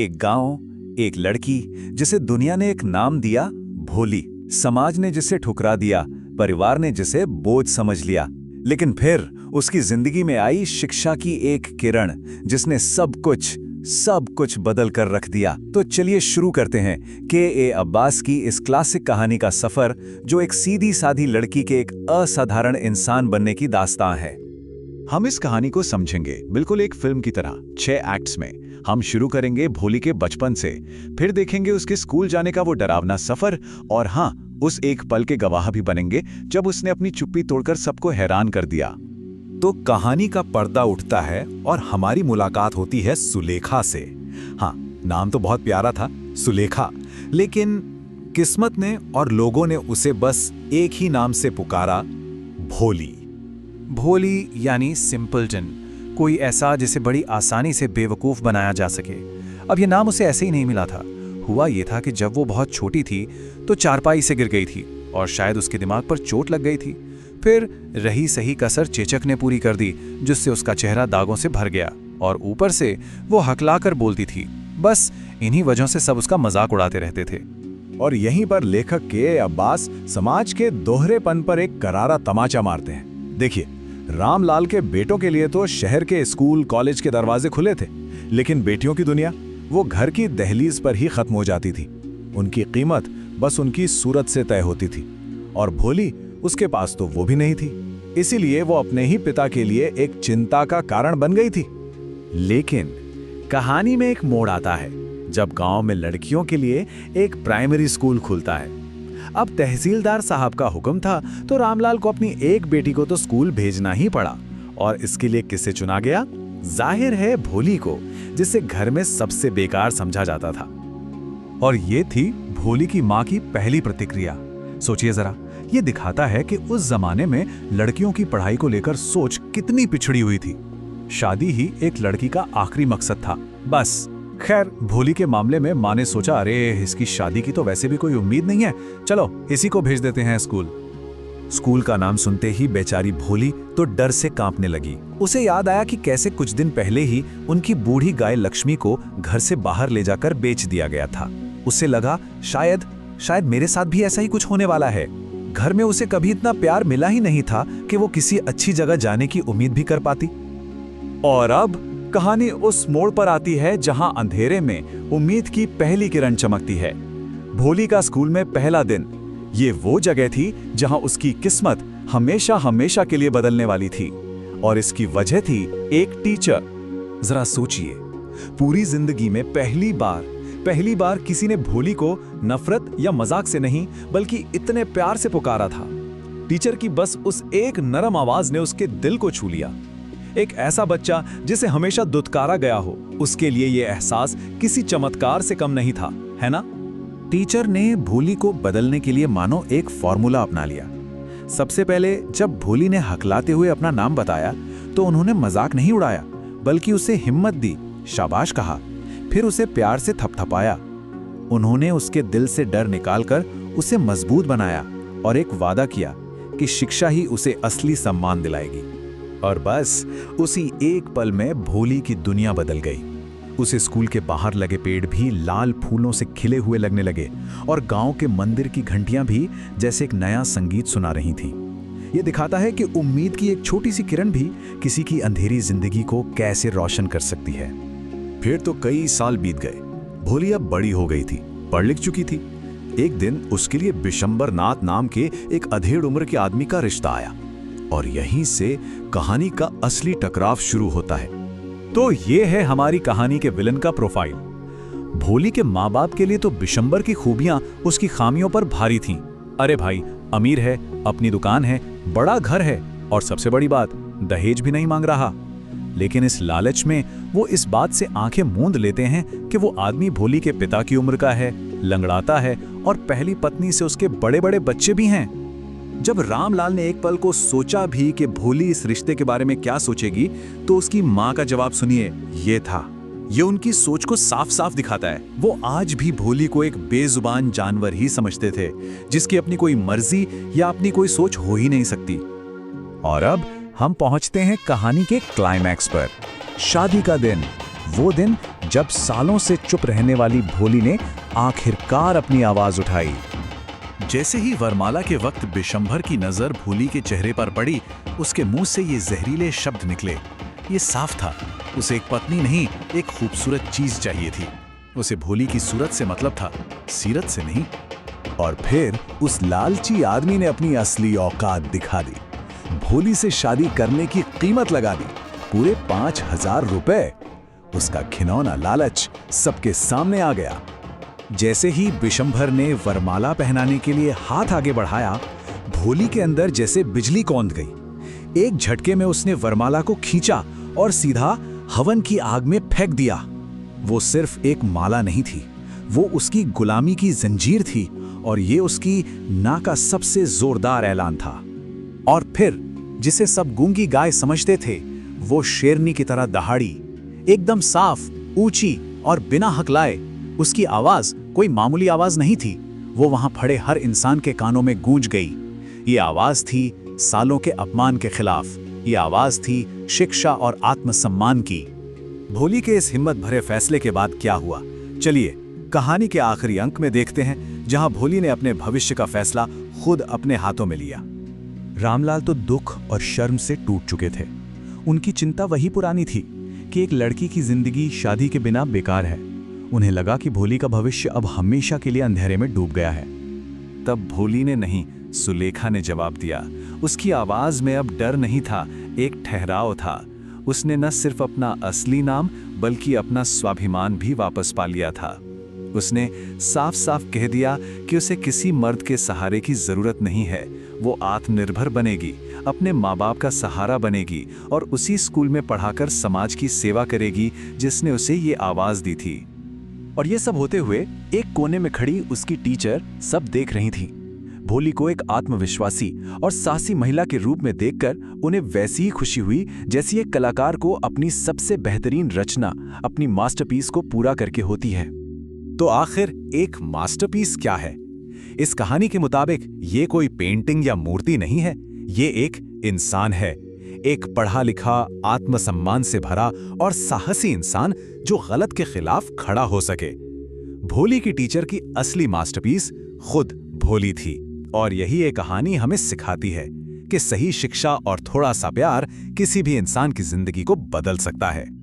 एक गांव, एक लड़की जिसे दुनिया ने एक नाम दिया भोली। समाज ने जिसे ठुकरा दिया, परिवार ने जिसे बोझ समझ लिया। लेकिन फिर उसकी जिंदगी में आई शिक्षा की एक किरण जिसने सब कुछ बदल कर रख दिया। तो चलिए शुरू करते हैं के अब्बास की इस क्लासिक कहानी का सफर, जो एक सीधी सादी लड़की के एक असाधारण इंसान बनने की दास्तां है। हम इस कहानी को समझेंगे बिल्कुल एक फिल्म की तरह 6 एक्ट्स में। हम शुरू करेंगे भोली के बचपन से, फिर देखेंगे उसके स्कूल जाने का वो डरावना सफर, और हाँ, उस एक पल के गवाह भी बनेंगे जब उसने अपनी चुप्पी तोड़कर सबको हैरान कर दिया। तो कहानी का पर्दा उठता है और हमारी मुलाकात होती है सुलेखा से। हाँ, नाम तो बहुत प्यारा था, सुलेखा, लेकिन किस्मत ने और लोगों ने उसे बस एक ही नाम से पुकारा, भोली। भोली यानी सिंपलटन, कोई ऐसा जिसे बड़ी आसानी से बेवकूफ़ बनाया जा सके। अब ये नाम उसे ऐसे ही नहीं मिला था। हुआ ये था कि जब वो बहुत छोटी थी तो चारपाई से गिर गई थी और शायद उसके दिमाग पर चोट लग गई थी। फिर रही सही कसर चेचक ने पूरी कर दी, जिससे उसका चेहरा दागों से भर गया और ऊपर से वो हकलाकर बोलती थी। बस इन्हीं वजहों से सब उसका मजाक उड़ाते रहते थे। और यहीं पर लेखक के अब्बास समाज के दोहरेपन पर एक करारा तमाचा मारते हैं। देखिए, रामलाल के बेटों के लिए तो शहर के स्कूल कॉलेज के दरवाजे खुले थे, लेकिन बेटियों की दुनिया वो घर की दहलीज पर ही खत्म हो जाती थी। उनकी कीमत बस उनकी सूरत से तय होती थी, और भोली उसके पास तो वो भी नहीं थी। इसीलिए वो अपने ही पिता के लिए एक चिंता का कारण बन गई थी। लेकिन कहानी में एक मोड़ आता है जब गांव में लड़कियों के लिए एक प्राइमरी स्कूल खुलता है। अब तहसीलदार साहब का हुक्म था, तो रामलाल को अपनी एक बेटी को तो स्कूल भेजना ही पड़ा। और इसके लिए किसे चुना गया? जाहिर है भोली को, जिसे घर में सबसे बेकार समझा जाता था। और ये थी भोली की माँ की पहली प्रतिक्रिया। सोचिए जरा, ये दिखाता है कि उस जमाने में लड़कियों की पढ़ाई को लेकर सोच कितनी पिछड़ी हुई थी। शादी ही एक लड़की का आखिरी मकसद था, बस। खैर, भोली के मामले में माँ ने सोचा, अरे इसकी शादी की तो वैसे भी कोई उम्मीद नहीं है, चलो इसी को भेज देते हैं स्कूल। स्कूल का नाम सुनते ही बेचारी भोली तो डर से कांपने लगी। उसे याद आया कि कैसे कुछ दिन पहले ही उनकी बूढ़ी गाय लक्ष्मी को घर से बाहर ले जाकर बेच दिया गया था। उसे लगा शायद मेरे साथ भी ऐसा ही कुछ होने वाला है। घर में उसे कभी इतना प्यार मिला ही नहीं था कि वो किसी अच्छी जगह जाने की उम्मीद भी कर पाती। और अब कहानी उस मोड़ पर आती है जहां अंधेरे में उम्मीद की पहली किरण चमकती है। भोली का स्कूल में पहला दिन, ये वो जगह थी जहां उसकी किस्मत हमेशा के लिए बदलने वाली थी। और इसकी वजह थी एक टीचर। जरा सोचिए, पूरी जिंदगी में पहली बार किसी ने भोली को नफरत या मजाक से नहीं, बल्कि इतने प्यार से पुकारा था। टीचर की बस उस एक नरम आवाज ने उसके दिल को छू लिया। एक ऐसा बच्चा जिसे हमेशा दुत्कारा गया हो, उसके लिए यह एहसास किसी चमत्कार से कम नहीं था, है ना? टीचर ने भोली को बदलने के लिए मानो एक फॉर्मूला अपना लिया। सबसे पहले जब भोली ने हकलाते हुए अपना नाम बताया, तो उन्होंने मजाक नहीं उड़ाया, बल्कि उसे हिम्मत दी, शाबाश कहा, फिर उसे प्यार से थपथपाया। उन्होंने उसके दिल से डर निकालकर उसे मजबूत बनाया और एक वादा किया कि शिक्षा ही उसे असली सम्मान दिलाएगी। और बस उसी एक पल में भोली की दुनिया बदल गई। उसे स्कूल के बाहर लगे पेड़ भी लाल फूलों से खिले हुए लगने लगे, और गांव के मंदिर की घंटियां भी जैसे एक नया संगीत सुना रही थीं। यह दिखाता है कि उम्मीद की एक छोटी सी किरण भी किसी की अंधेरी जिंदगी को कैसे रोशन कर सकती है। फिर तो कई साल बीत गए। भोली अब बड़ी हो गई थी, पढ़ लिख चुकी थी। एक दिन उसके लिए बिशंबर नाथ नाम के एक अधेड़ उम्र के आदमी का रिश्ता आया, और यहीं से कहानी का असली टकराव शुरू होता है। तो ये है हमारी कहानी के विलन का प्रोफाइल। भोली के माँ बाप के लिए तो बिशंबर की खूबियां उसकी खामियों पर भारी थीं। अरे भाई, अमीर है, अपनी दुकान है, बड़ा घर है, और सबसे बड़ी बात, दहेज भी नहीं मांग रहा। लेकिन इस लालच में वो इस बात से आंखें मूंद लेते हैं कि वो आदमी भोली के पिता की उम्र का है, लंगड़ाता है, और पहली पत्नी से उसके बड़े बड़े बच्चे भी हैं। जब रामलाल ने एक पल को सोचा भी कि भोली इस रिश्ते के बारे में क्या सोचेगी, तो उसकी माँ का जवाब सुनिए, ये था। ये उनकी सोच को साफ साफ दिखाता है। वो आज भी भोली को एक बेजुबान जानवर ही समझते थे, जिसकी अपनी कोई मर्जी या अपनी कोई सोच हो ही नहीं सकती। और अब हम पहुंचते हैं कहानी के क्लाइमैक्स पर। शादी का दिन, वो दिन जब सालों से चुप रहने वाली भोली ने आखिरकार अपनी आवाज उठाई। जैसे ही वरमाला के वक्त बिशंभर की नजर भोली के चेहरे पर पड़ी, उसके मुंह से ये जहरीले शब्द निकले। ये साफ था, उसे एक पत्नी नहीं, एक खूबसूरत चीज चाहिए थी। उसे भोली की सूरत से मतलब था, सीरत से नहीं। और फिर उस लालची आदमी ने अपनी असली औकात दिखा दी। भोली से शादी करने की कीमत लगा दी, पूरे 5,000 रुपए। उसका घिनौना लालच सबके सामने आ गया। जैसे ही बिशंभर ने वरमाला पहनाने के लिए हाथ आगे बढ़ाया, भोली के अंदर जैसे बिजली कौंध गई। एक झटके में उसने वरमाला को खींचा और सीधा हवन की आग में फेंक दिया। वो सिर्फ एक माला नहीं थी, वो उसकी गुलामी की जंजीर थी, और ये उसकी ना का सबसे जोरदार ऐलान था। और फिर जिसे सब गूंगी गाय समझते थे, वो शेरनी की तरह दहाड़ी, एकदम साफ, ऊंची और बिना हकलाए। उसकी आवाज कोई मामूली आवाज नहीं थी, वो वहां खड़े हर इंसान के कानों में गूंज गई। ये आवाज थी सालों के अपमान के खिलाफ, ये आवाज थी शिक्षा और आत्मसम्मान की। भोली के इस हिम्मत भरे फैसले के बाद क्या हुआ, चलिए कहानी के आखिरी अंक में देखते हैं, जहां भोली ने अपने भविष्य का फैसला खुद अपने हाथों में लिया। रामलाल तो दुख और शर्म से टूट चुके थे। उनकी चिंता वही पुरानी थी कि एक लड़की की जिंदगी शादी के बिना बेकार है। उन्हें लगा कि भोली का भविष्य अब हमेशा के लिए अंधेरे में डूब गया है। तब भोली ने नहीं, सुलेखा ने जवाब दिया। उसकी आवाज में अब डर नहीं था, एक ठहराव था। उसने न सिर्फ अपना असली नाम बल्कि अपना स्वाभिमान भी वापस पा लिया था। उसने साफ साफ कह दिया कि उसे किसी मर्द के सहारे की जरूरत नहीं है। वो आत्मनिर्भर बनेगी, अपने माँ बाप का सहारा बनेगी और उसी स्कूल में पढ़ाकर समाज की सेवा करेगी जिसने उसे ये आवाज दी थी। और ये सब होते हुए एक कोने में खड़ी उसकी टीचर सब देख रही थी। भोली को एक आत्मविश्वासी और साहसी महिला के रूप में देखकर उन्हें वैसी ही खुशी हुई जैसी एक कलाकार को अपनी सबसे बेहतरीन रचना, अपनी मास्टरपीस को पूरा करके होती है। तो आखिर एक मास्टरपीस क्या है? इस कहानी के मुताबिक ये कोई पेंटिंग या मूर्ति नहीं है, ये एक इंसान है। एक पढ़ा लिखा, आत्मसम्मान से भरा और साहसी इंसान जो गलत के खिलाफ खड़ा हो सके। भोली की टीचर की असली मास्टरपीस खुद भोली थी। और यही ये कहानी हमें सिखाती है कि सही शिक्षा और थोड़ा सा प्यार किसी भी इंसान की जिंदगी को बदल सकता है।